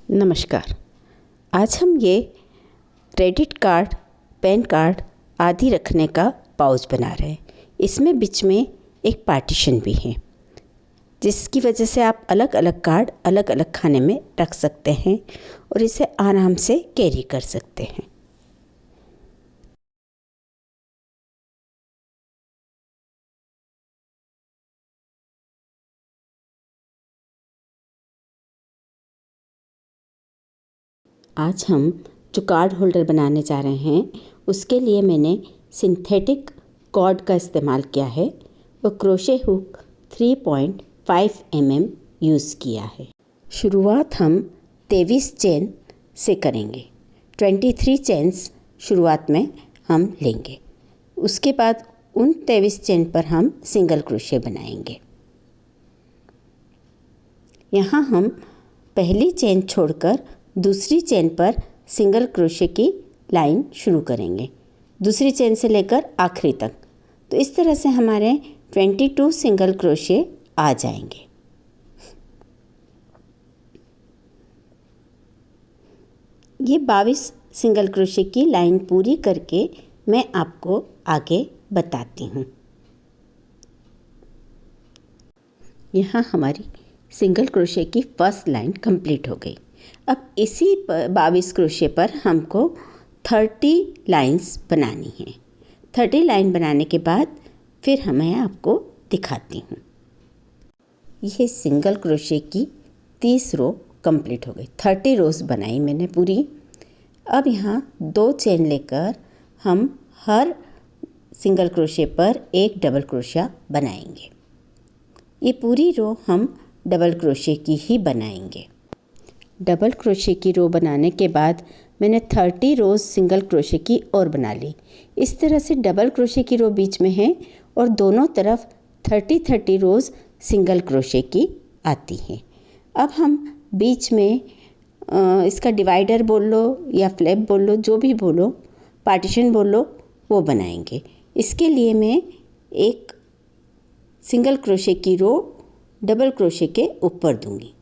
नमस्कार। आज हम ये क्रेडिट कार्ड, पैन कार्ड आदि रखने का पाउच बना रहे हैं। इसमें बीच में एक पार्टीशन भी है, जिसकी वजह से आप अलग अलग कार्ड अलग अलग खाने में रख सकते हैं और इसे आराम से कैरी कर सकते हैं। आज हम जो कार्ड होल्डर बनाने जा रहे हैं, उसके लिए मैंने सिंथेटिक कॉर्ड का इस्तेमाल किया है और क्रोशे हुक 3.5 mm यूज़ किया है। शुरुआत हम 23 चेन से करेंगे। 23 चेन्स शुरुआत में हम लेंगे। उसके बाद उन 23 चेन पर हम सिंगल क्रोशे बनाएंगे। यहाँ हम पहली चेन छोड़कर दूसरी चेन पर सिंगल क्रोशे की लाइन शुरू करेंगे, दूसरी चेन से लेकर आखिरी तक। तो इस तरह से हमारे 22 सिंगल क्रोशे आ जाएंगे। ये 22 सिंगल क्रोशे की लाइन पूरी करके मैं आपको आगे बताती हूँ। यहाँ हमारी सिंगल क्रोशे की फर्स्ट लाइन कंप्लीट हो गई। अब इसी 22 क्रोशे पर हमको 30 लाइंस बनानी है। 30 लाइन बनाने के बाद फिर मैं आपको दिखाती हूँ। यह सिंगल क्रोशे की 30 रो कंप्लीट हो गई। 30 रोज़ बनाई मैंने पूरी। अब यहाँ 2 चेन लेकर हम हर सिंगल क्रोशे पर एक डबल क्रोशा बनाएंगे। ये पूरी रो हम डबल क्रोशे की ही बनाएंगे। डबल क्रोशे की रो बनाने के बाद मैंने 30 रोज़ सिंगल क्रोशे की और बना ली। इस तरह से डबल क्रोशे की रो बीच में है और दोनों तरफ 30 रोज़ सिंगल क्रोशे की आती हैं। अब हम बीच में इसका डिवाइडर बोल लो या फ्लैप बोल लो, जो भी बोलो, पार्टीशन बोल लो, वो बनाएंगे। इसके लिए मैं एक सिंगल क्रोशे की रो डबल क्रोशे के ऊपर दूंगी।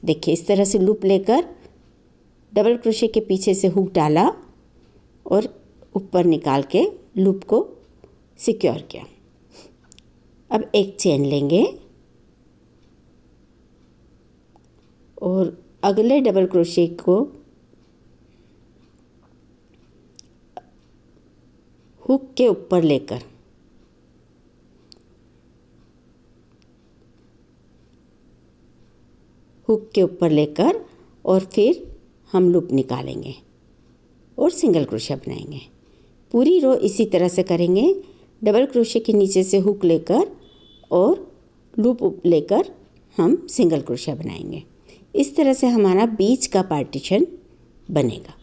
देखिए, इस तरह से लूप लेकर डबल क्रोशे के पीछे से हुक डाला और ऊपर निकाल के लूप को सिक्योर किया। अब एक चेन लेंगे और अगले डबल क्रोशे को हुक के ऊपर लेकर और फिर हम लूप निकालेंगे और सिंगल क्रोशा बनाएंगे। पूरी रो इसी तरह से करेंगे। डबल क्रोशे के नीचे से हुक लेकर और लूप लेकर हम सिंगल क्रोशा बनाएंगे। इस तरह से हमारा बीच का पार्टीशन बनेगा।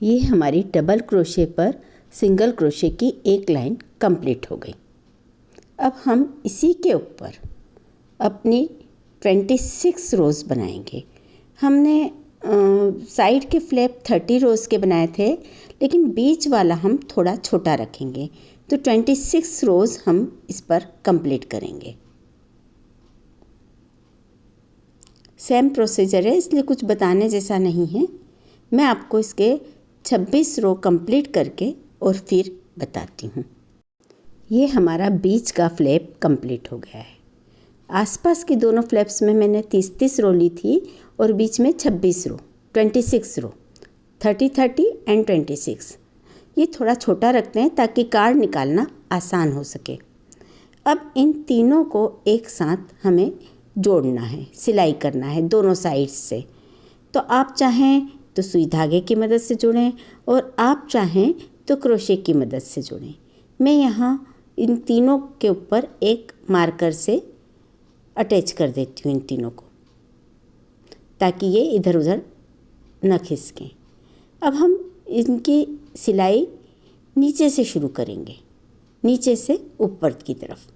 ये हमारी डबल क्रोशे पर सिंगल क्रोशे की एक लाइन कंप्लीट हो गई। अब हम इसी के ऊपर अपनी 26 रोज़ बनाएंगे। हमने साइड के फ्लैप 30 रोज़ के बनाए थे, लेकिन बीच वाला हम थोड़ा छोटा रखेंगे, तो 26 रोज़ हम इस पर कंप्लीट करेंगे। सेम प्रोसीजर है, इसलिए कुछ बताने जैसा नहीं है। मैं आपको इसके 26 रो कंप्लीट करके और फिर बताती हूँ। ये हमारा बीच का फ्लैप कंप्लीट हो गया है। आसपास के दोनों फ्लैप्स में मैंने 30 रो ली थी और बीच में 26 रो, 26 रो, 30 एंड 26। ये थोड़ा छोटा रखते हैं ताकि कार्ड निकालना आसान हो सके। अब इन तीनों को एक साथ हमें जोड़ना है, सिलाई करना है दोनों साइड्स से। तो आप चाहें तो सुई धागे की मदद से जुड़ें और आप चाहें तो क्रोशे की मदद से जुड़ें। मैं यहाँ इन तीनों के ऊपर एक मार्कर से अटैच कर देती हूँ इन तीनों को, ताकि ये इधर उधर न खिसकें। अब हम इनकी सिलाई नीचे से शुरू करेंगे, नीचे से ऊपर की तरफ।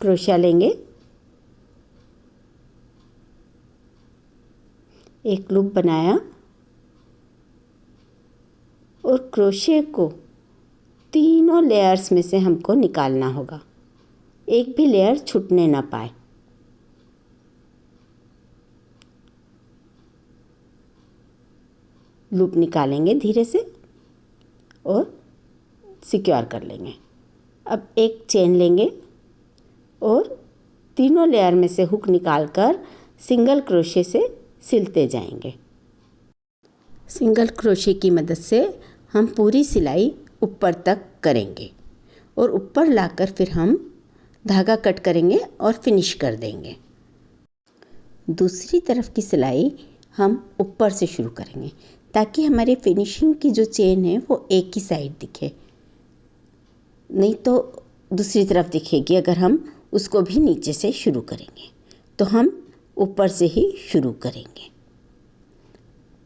क्रोशा लेंगे, एक लूप बनाया और क्रोशे को तीनों लेयर्स में से हमको निकालना होगा, एक भी लेयर छूटने ना पाए। लूप निकालेंगे धीरे से और सिक्योर कर लेंगे। अब एक चेन लेंगे और तीनों लेयर में से हुक निकालकर सिंगल क्रोशे से सिलते जाएंगे। सिंगल क्रोशे की मदद से हम पूरी सिलाई ऊपर तक करेंगे और ऊपर लाकर फिर हम धागा कट करेंगे और फिनिश कर देंगे। दूसरी तरफ की सिलाई हम ऊपर से शुरू करेंगे ताकि हमारी फिनिशिंग की जो चेन है वो एक ही साइड दिखे, नहीं तो दूसरी तरफ दिखेगी। अगर हम उसको भी नीचे से शुरू करेंगे तो हम ऊपर से ही शुरू करेंगे।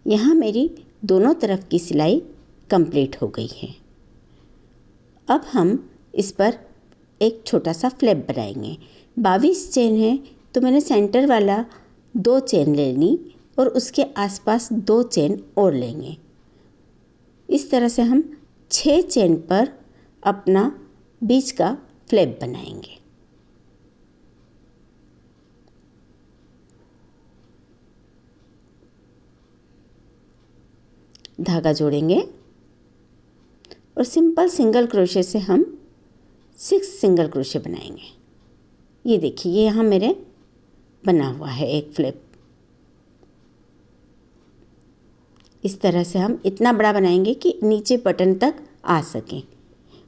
यहाँ मेरी दोनों तरफ की सिलाई कंप्लीट हो गई है। अब हम इस पर एक छोटा सा फ्लैप बनाएंगे। 22 चेन है तो मैंने सेंटर वाला 2 चेन ले ली और उसके आसपास 2 चेन और लेंगे। इस तरह से हम 6 चेन पर अपना बीच का फ्लैप बनाएंगे। धागा जोड़ेंगे और सिंपल सिंगल क्रोशे से हम 6 सिंगल क्रोशे बनाएंगे। ये देखिए, ये यहाँ मेरे बना हुआ है एक फ्लैप। इस तरह से हम इतना बड़ा बनाएंगे कि नीचे बटन तक आ सकें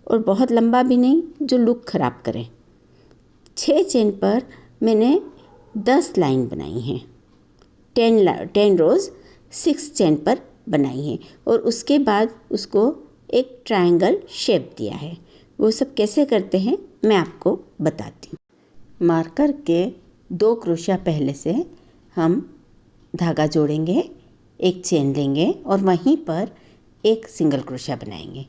और बहुत लंबा भी नहीं जो लुक ख़राब करे। 6 चेन पर मैंने 10 लाइन बनाई हैं। 10 रोज़ 6 चेन पर बनाई है और उसके बाद उसको एक ट्रायंगल शेप दिया है। वो सब कैसे करते हैं मैं आपको बताती हूँ। मार्कर के 2 क्रोशा पहले से हम धागा जोड़ेंगे, एक चेन लेंगे और वहीं पर एक सिंगल क्रोशा बनाएंगे।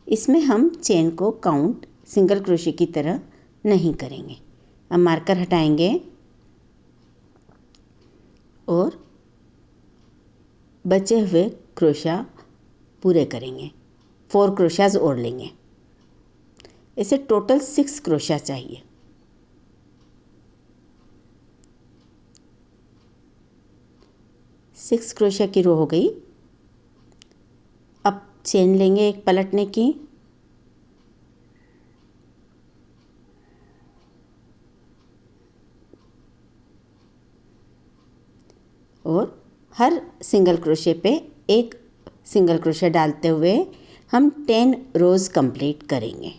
इसमें हम चेन को काउंट सिंगल क्रोशे की तरह नहीं करेंगे। अब मार्कर हटाएंगे और बचे हुए क्रोशा पूरे करेंगे। 4 क्रोशाज और लेंगे। इसे टोटल 6 क्रोशा चाहिए। सिक्स क्रोशा की रो हो गई। अब चेन लेंगे एक पलटने की और हर सिंगल क्रोशे पे एक सिंगल क्रोशे डालते हुए हम 10 रोज़ कंप्लीट करेंगे।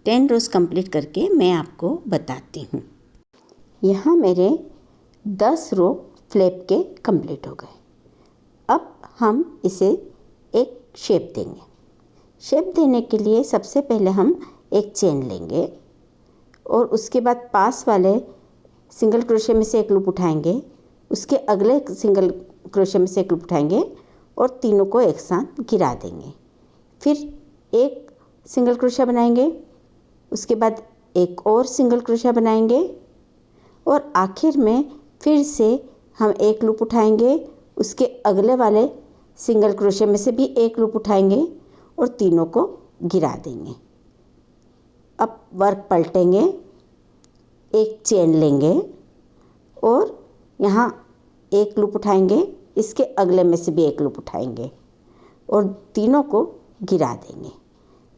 10 रोज़ कंप्लीट करके मैं आपको बताती हूँ। यहाँ मेरे 10 रो फ्लैप के कंप्लीट हो गए। अब हम इसे एक शेप देंगे। शेप देने के लिए सबसे पहले हम एक चेन लेंगे और उसके बाद पास वाले सिंगल क्रोशे में से एक लूप उठाएंगे, उसके अगले सिंगल क्रोशे में से एक लूप उठाएंगे और तीनों को एक साथ गिरा देंगे। फिर एक सिंगल क्रोशा बनाएंगे, उसके बाद एक और सिंगल क्रोशा बनाएंगे और आखिर में फिर से हम एक लूप उठाएंगे, उसके अगले वाले सिंगल क्रोशे में से भी एक लूप उठाएंगे और तीनों को गिरा देंगे। अब वर्क पलटेंगे, एक चेन लेंगे और यहाँ एक लूप उठाएंगे, इसके अगले में से भी एक लूप उठाएंगे और तीनों को गिरा देंगे।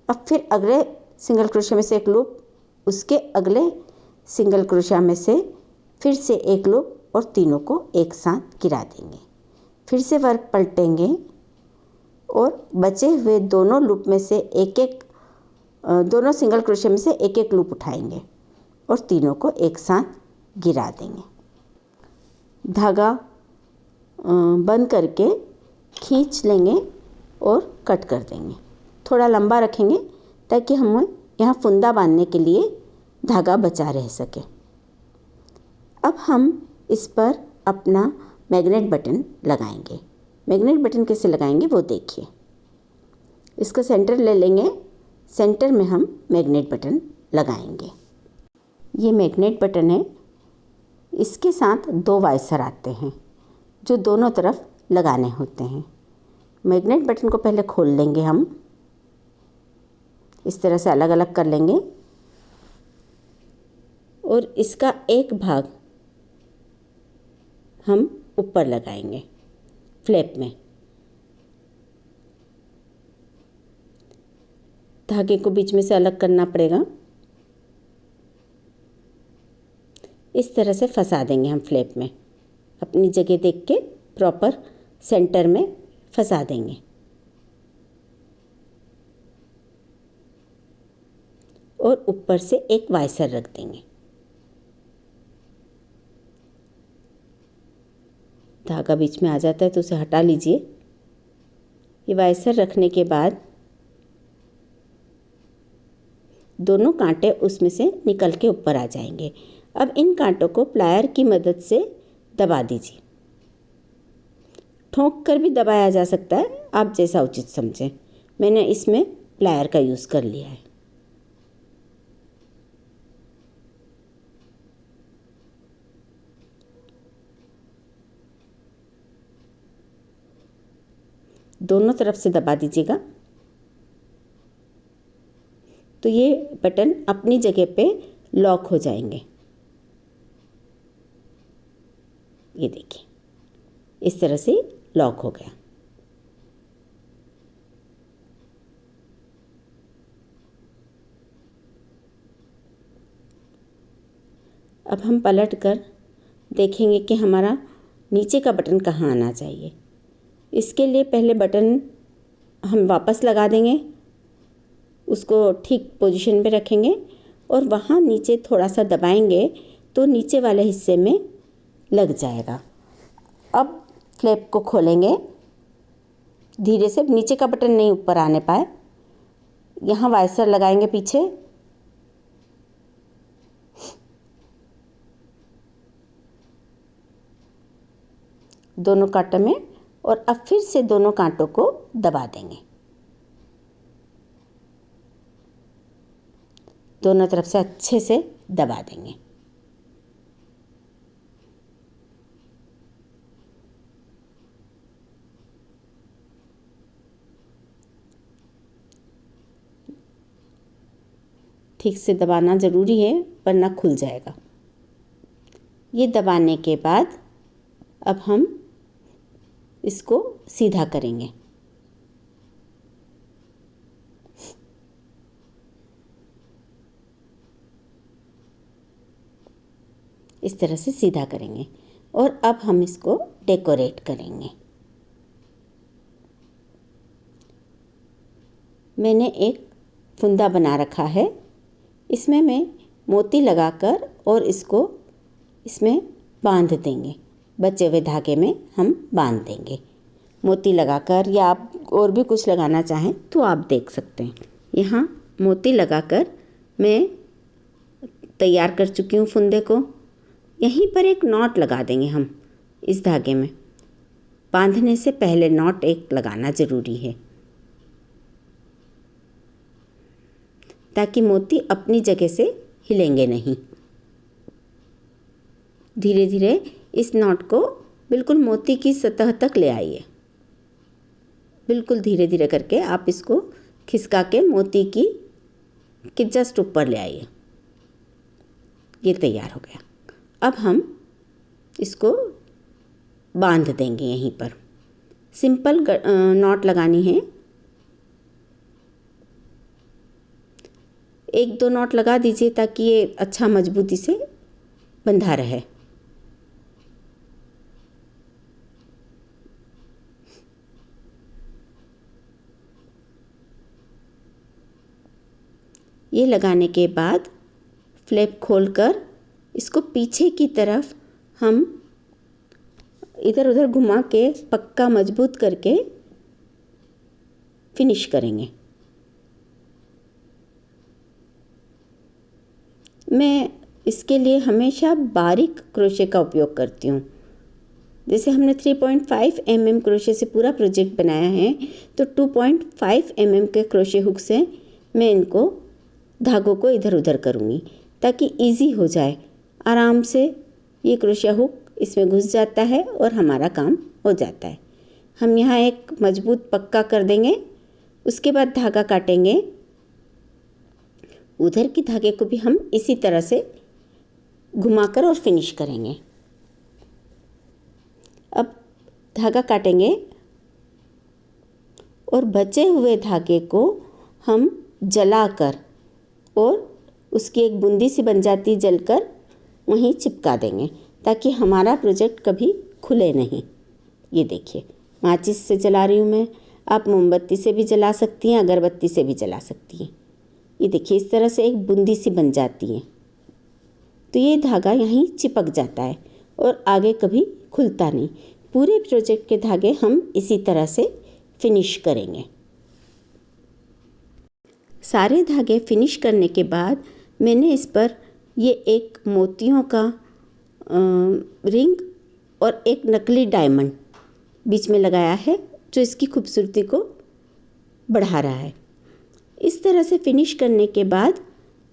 अब फिर अगले सिंगल क्रोशा में से एक लूप, उसके अगले सिंगल क्रोशा में से फिर से एक लूप और तीनों को एक साथ गिरा देंगे। फिर से वर्क पलटेंगे और बचे हुए दोनों लूप में से दोनों सिंगल क्रोशे में से एक एक लूप उठाएंगे और तीनों को एक साथ गिरा देंगे। धागा बंद करके खींच लेंगे और कट कर देंगे। थोड़ा लंबा रखेंगे ताकि हमें यहाँ फुंदा बांधने के लिए धागा बचा रह सके। अब हम इस पर अपना मैग्नेट बटन लगाएंगे। मैग्नेट बटन कैसे लगाएंगे वो देखिए। इसका सेंटर ले लेंगे, सेंटर में हम मैग्नेट बटन लगाएंगे। ये मैग्नेट बटन है, इसके साथ 2 वाइसर आते हैं जो दोनों तरफ लगाने होते हैं। मैग्नेट बटन को पहले खोल लेंगे हम, इस तरह से अलग अलग कर लेंगे और इसका एक भाग हम ऊपर लगाएंगे फ्लैप में। धागे को बीच में से अलग करना पड़ेगा। इस तरह से फंसा देंगे हम फ्लैप में, अपनी जगह देख के प्रॉपर सेंटर में फंसा देंगे और ऊपर से एक वाइसर रख देंगे। धागा बीच में आ जाता है तो उसे हटा लीजिए। ये वाइसर रखने के बाद दोनों कांटे उसमें से निकल के ऊपर आ जाएंगे। अब इन कांटों को प्लायर की मदद से दबा दीजिए। ठोक कर भी दबाया जा सकता है, आप जैसा उचित समझें। मैंने इसमें प्लायर का यूज़ कर लिया है। दोनों तरफ से दबा दीजिएगा तो ये बटन अपनी जगह पे लॉक हो जाएंगे। ये देखिए, इस तरह से लॉक हो गया। अब हम पलट कर देखेंगे कि हमारा नीचे का बटन कहाँ आना चाहिए। इसके लिए पहले बटन हम वापस लगा देंगे, उसको ठीक पोजीशन पे रखेंगे और वहाँ नीचे थोड़ा सा दबाएंगे तो नीचे वाले हिस्से में लग जाएगा। अब फ्लैप को खोलेंगे धीरे से, नीचे का बटन नहीं ऊपर आने पाए। यहाँ वाइसर लगाएंगे पीछे, दोनों कांटों में, और अब फिर से दोनों कांटों को दबा देंगे। दोनों तरफ से अच्छे से दबा देंगे। ठीक से दबाना ज़रूरी है वरना खुल जाएगा। ये दबाने के बाद अब हम इसको सीधा करेंगे। इस तरह से सीधा करेंगे और अब हम इसको डेकोरेट करेंगे। मैंने एक फुंदा बना रखा है, इसमें मैं मोती लगाकर और इसको इसमें बांध देंगे। बचे हुए धागे में हम बांध देंगे मोती लगाकर, या आप और भी कुछ लगाना चाहें तो आप देख सकते हैं। यहाँ मोती लगाकर मैं तैयार कर चुकी हूँ फुंदे को। यहीं पर एक नॉट लगा देंगे हम इस धागे में। बांधने से पहले नॉट एक लगाना ज़रूरी है ताकि मोती अपनी जगह से हिलेंगे नहीं। धीरे धीरे इस नॉट को बिल्कुल मोती की सतह तक ले आइए। बिल्कुल धीरे धीरे करके आप इसको खिसका के मोती की जस्ट ऊपर ले आइए। ये तैयार हो गया। अब हम इसको बांध देंगे। यहीं पर सिंपल नॉट लगानी है। एक दो नॉट लगा दीजिए ताकि ये अच्छा मजबूती से बंधा रहे। ये लगाने के बाद फ्लैप खोलकर इसको पीछे की तरफ हम इधर उधर घुमा के पक्का मजबूत करके फिनिश करेंगे। मैं इसके लिए हमेशा बारीक क्रोशे का उपयोग करती हूँ। जैसे हमने 3.5 mm क्रोशे से पूरा प्रोजेक्ट बनाया है, तो 2.5 mm के क्रोशे हुक से मैं इनको धागों को इधर उधर करूँगी ताकि इजी हो जाए। आराम से ये क्रोशिया हुक इसमें घुस जाता है और हमारा काम हो जाता है। हम यहाँ एक मजबूत पक्का कर देंगे। उसके बाद धागा काटेंगे। उधर की धागे को भी हम इसी तरह से घुमाकर और फिनिश करेंगे। अब धागा काटेंगे और बचे हुए धागे को हम जलाकर और उसकी एक बूंदी सी बन जाती जलकर वहीं चिपका देंगे ताकि हमारा प्रोजेक्ट कभी खुले नहीं। ये देखिए, माचिस से जला रही हूँ मैं, आप मोमबत्ती से भी जला सकती हैं, अगरबत्ती से भी जला सकती हैं। ये देखिए, इस तरह से एक बूंदी सी बन जाती है तो ये धागा यहीं चिपक जाता है और आगे कभी खुलता नहीं। पूरे प्रोजेक्ट के धागे हम इसी तरह से फिनिश करेंगे। सारे धागे फिनिश करने के बाद मैंने इस पर ये एक मोतियों का रिंग और एक नकली डायमंड बीच में लगाया है जो इसकी खूबसूरती को बढ़ा रहा है। इस तरह से फिनिश करने के बाद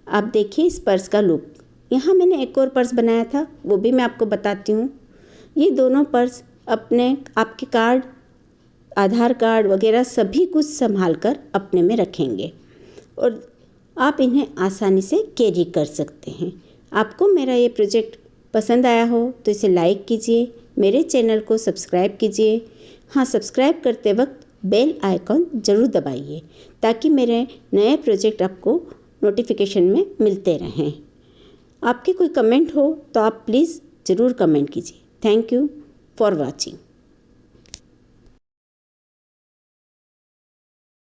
आप देखिए इस पर्स का लुक। यहाँ मैंने एक और पर्स बनाया था, वो भी मैं आपको बताती हूँ। ये दोनों पर्स अपने आपके कार्ड, आधार कार्ड वगैरह सभी कुछ संभाल कर अपने में रखेंगे और आप इन्हें आसानी से कैरी कर सकते हैं। आपको मेरा ये प्रोजेक्ट पसंद आया हो तो इसे लाइक कीजिए, मेरे चैनल को सब्सक्राइब कीजिए। हाँ, सब्सक्राइब करते वक्त बेल आइकॉन ज़रूर दबाइए ताकि मेरे नए प्रोजेक्ट आपको नोटिफिकेशन में मिलते रहें। आपके कोई कमेंट हो तो आप प्लीज़ ज़रूर कमेंट कीजिए। Thank you for watching.